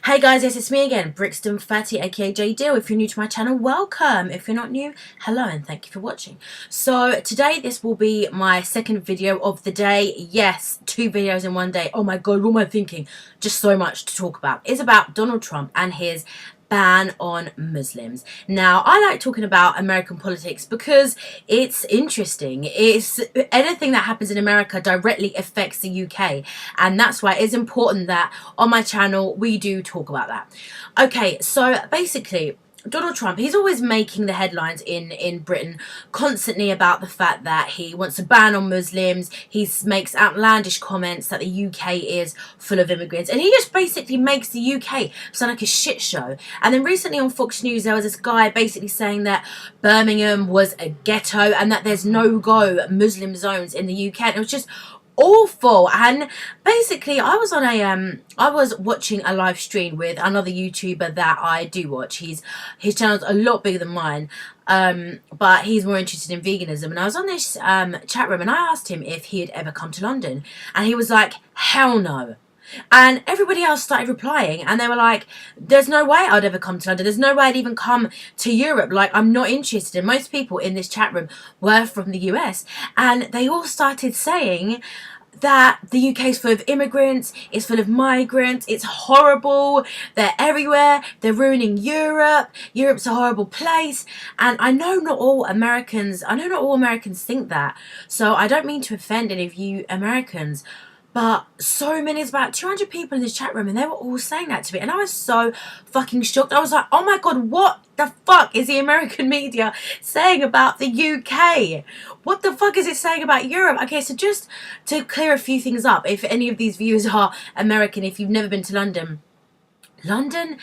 Hey guys, yes, it's me again, Brixton Fatty, aka J Dill. If you're new to my channel, welcome. If you're not new, hello and thank you for watching. So today this will be my second video of the day. Yes, 2 videos in one day. Oh my god, what am I thinking? Just so much to talk about. It's about Donald Trump and his ban on Muslims. Now, I like talking about American politics because it's interesting. It's anything that happens in America directly affects the UK, and that's why it's important that on my channel we do talk about that. Okay, so basically Donald Trump, he's always making the headlines in Britain constantly about the fact that he wants a ban on Muslims. He makes outlandish comments that the UK is full of immigrants. And he just basically makes the UK sound like a shit show. And then recently on Fox News, there was this guy basically saying that Birmingham was a ghetto and that there's no-go Muslim zones in the UK. And it was just awful. And basically I was watching a live stream with another YouTuber that I do watch. His channel's a lot bigger than mine, but he's more interested in veganism. And I was on this chat room and I asked him if he had ever come to London, and he was like, hell no. And everybody else started replying and they were like, there's no way I'd ever come to London, there's no way I'd even come to Europe, like I'm not interested. And most people in this chat room were from the US, and they all started saying that the UK is full of immigrants, it's full of migrants, it's horrible, they're everywhere, they're ruining Europe, Europe's a horrible place. And I know not all Americans think that, so I don't mean to offend any of you Americans, but so many, it's about 200 people in this chat room and they were all saying that to me, and I was so fucking shocked. I was like, oh my god, what the fuck is the American media saying about the UK? What the fuck is it saying about Europe? Okay, so just to clear a few things up, if any of these viewers are American, if you've never been to London, London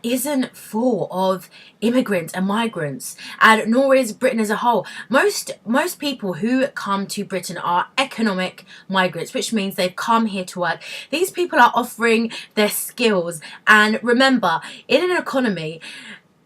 isn't full of immigrants and migrants, and nor is Britain as a whole. Most people who come to Britain are economic migrants, which means they've come here to work. These people are offering their skills, and remember, in an economy,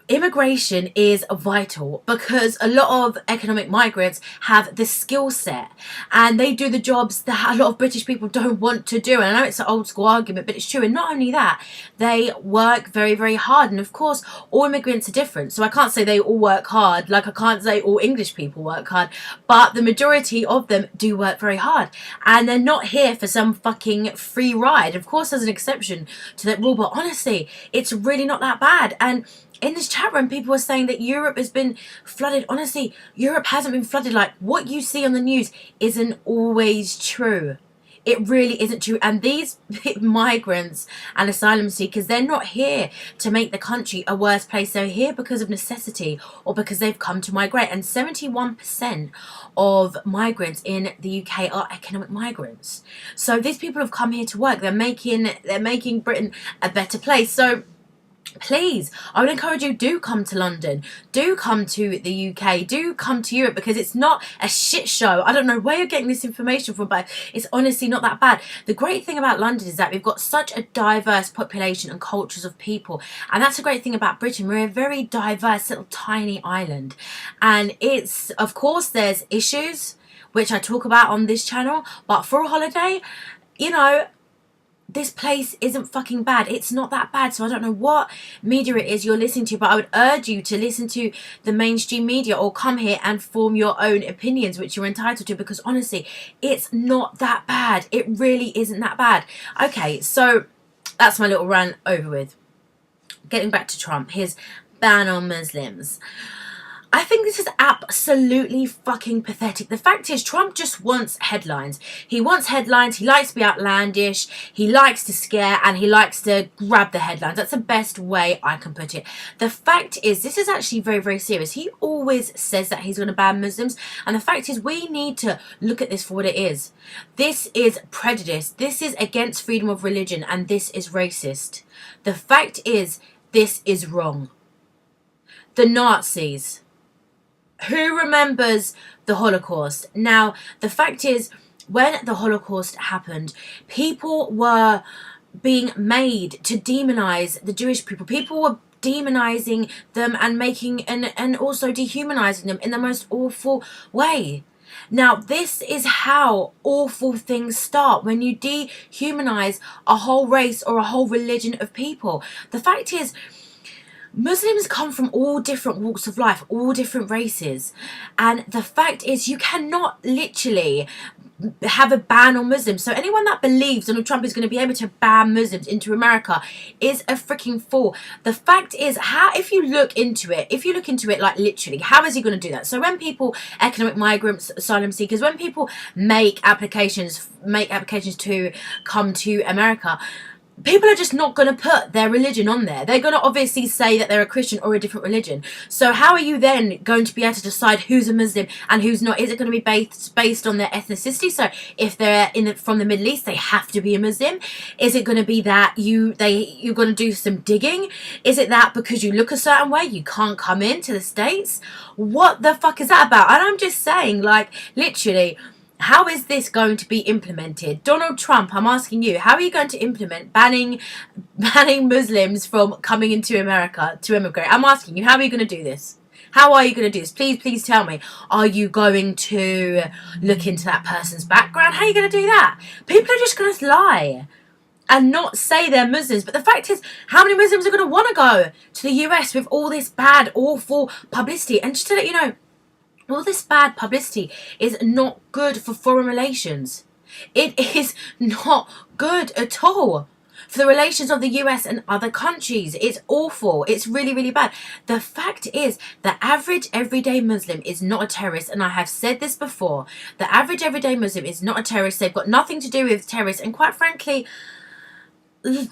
immigration is vital because a lot of economic migrants have the skill set and they do the jobs that a lot of British people don't want to do. And I know it's an old school argument, but it's true. And not only that, they work very, very hard. And of course, all immigrants are different. So I can't say they all work hard. Like I can't say all English people work hard, but the majority of them do work very hard. And they're not here for some fucking free ride. Of course, there's an exception to that rule, but honestly, it's really not that bad. And in this chat room, people were saying that Europe has been flooded. Honestly, Europe hasn't been flooded. Like, what you see on the news isn't always true. It really isn't true. And these migrants and asylum seekers, they're not here to make the country a worse place. They're here because of necessity or because they've come to migrate. And 71% of migrants in the UK are economic migrants. So these people have come here to work. They're making Britain a better place. So please, I would encourage you, do come to London, do come to the UK, do come to Europe, because it's not a shit show. I don't know where you're getting this information from, but it's honestly not that bad. The great thing about London is that we've got such a diverse population and cultures of people, and that's a great thing about Britain. We're a very diverse little tiny island, and it's, of course, there's issues which I talk about on this channel, but for a holiday, you know, this place isn't fucking bad. It's not that bad. So I don't know what media it is you're listening to, but I would urge you to listen to the mainstream media or come here and form your own opinions, which you're entitled to, because honestly, it's not that bad. It really isn't that bad. Okay, so that's my little rant over with. Getting back to Trump, his ban on Muslims. I think this is absolutely fucking pathetic. The fact is, Trump just wants headlines. He wants headlines, he likes to be outlandish, he likes to scare, and he likes to grab the headlines. That's the best way I can put it. The fact is, this is actually very, very serious. He always says that he's going to ban Muslims, and the fact is, we need to look at this for what it is. This is prejudice, this is against freedom of religion, and this is racist. The fact is, this is wrong. The Nazis. Who remembers the Holocaust? Now, the fact is, when the Holocaust happened, people were being made to demonize the Jewish people. People were demonizing them and also dehumanizing them in the most awful way. Now, this is how awful things start, when you dehumanize a whole race or a whole religion of people. The fact is, Muslims come from all different walks of life, all different races. And the fact is, you cannot literally have a ban on Muslims. So anyone that believes Donald Trump is going to be able to ban Muslims into America is a freaking fool. The fact is, if you look into it like literally, how is he going to do that? So when people, economic migrants, asylum seekers, when people make applications to come to America, people are just not going to put their religion on there. They're going to obviously say that they're a Christian or a different religion. So how are you then going to be able to decide who's a Muslim and who's not? Is it going to be based on their ethnicity? So if they're from the Middle East, they have to be a Muslim? Is it going to be that you're going to do some digging? Is it that because you look a certain way, you can't come into the States? What the fuck is that about? And I'm just saying, like, literally, how is this going to be implemented? Donald Trump, I'm asking you, how are you going to implement banning Muslims from coming into America to immigrate? I'm asking you, how are you going to do this? How are you going to do this? Please tell me. Are you going to look into that person's background? How are you going to do that? People are just going to lie and not say they're Muslims. But the fact is, how many Muslims are going to want to go to the US with all this bad, awful publicity? And just to let you know, all this bad publicity is not good for foreign relations. It is not good at all for the relations of the US and other countries. It's awful. It's really, really bad. The fact is, the average everyday Muslim is not a terrorist, and I have said this before. The average everyday Muslim is not a terrorist. They've got nothing to do with terrorists, and quite frankly,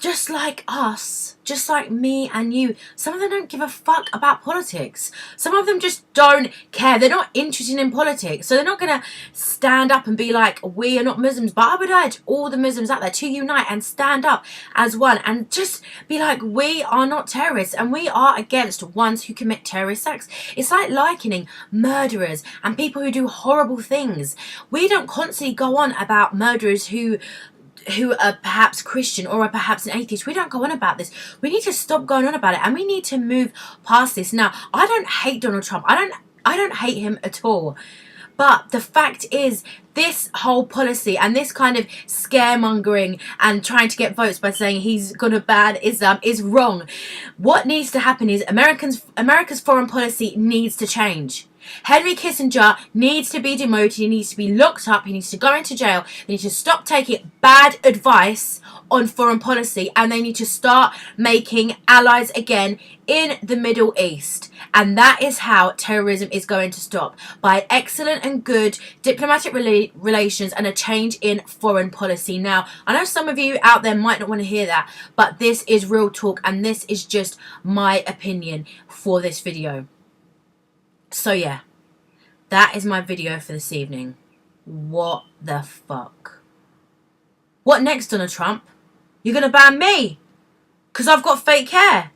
just like us, just like me and you, some of them don't give a fuck about politics. Some of them just don't care. They're not interested in politics. So they're not going to stand up and be like, we are not Muslims. But I would urge all the Muslims out there to unite and stand up as one and just be like, we are not terrorists and we are against ones who commit terrorist acts. It's like likening murderers and people who do horrible things. We don't constantly go on about murderers who are perhaps Christian or are perhaps an atheist. We don't go on about this. We need to stop going on about it, and we need to move past this. Now, I don't hate Donald Trump. I don't hate him at all. But the fact is, this whole policy and this kind of scaremongering and trying to get votes by saying he's going to ban Islam is wrong. What needs to happen is America's foreign policy needs to change. Henry Kissinger needs to be demoted. He needs to be locked up. He needs to go into jail. They need to stop taking bad advice on foreign policy, and they need to start making allies again in the Middle East. And that is how terrorism is going to stop, by excellent and good diplomatic relations and a change in foreign policy. Now, I know some of you out there might not want to hear that, but this is real talk, and this is just my opinion for this video. So yeah, that is my video for this evening. What the fuck? What next, Donald Trump? You're going to ban me because I've got fake hair?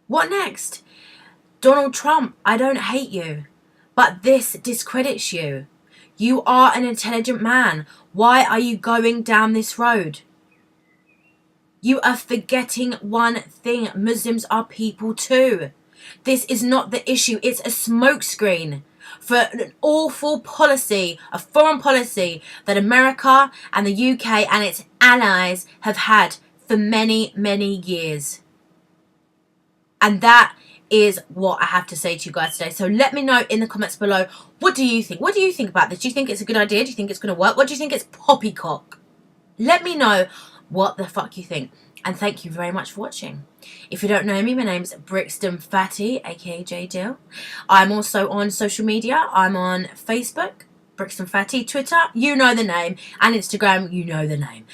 What next? Donald Trump, I don't hate you, but this discredits you. You are an intelligent man. Why are you going down this road? You are forgetting one thing. Muslims are people too. This is not the issue. It's a smokescreen for an awful policy, a foreign policy that America and the UK and its allies have had for many, many years. And that is what I have to say to you guys today. So let me know in the comments below, what do you think? What do you think about this? Do you think it's a good idea? Do you think it's going to work? What do you think it's poppycock? Let me know what the fuck you think. And thank you very much for watching. If you don't know me, my name's Brixton Fatty, aka J Dill. I'm also on social media. I'm on Facebook, Brixton Fatty, Twitter, you know the name, and Instagram, you know the name,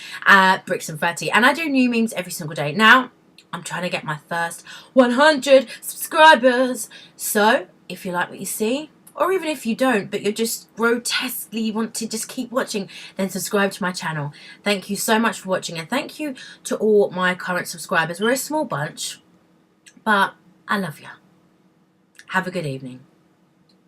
Brixton Fatty. And I do new memes every single day. Now, I'm trying to get my first 100 subscribers. So, if you like what you see, or even if you don't, but you're just grotesquely want to just keep watching, then subscribe to my channel. Thank you so much for watching, and thank you to all my current subscribers. We're a small bunch, but I love you. Have a good evening.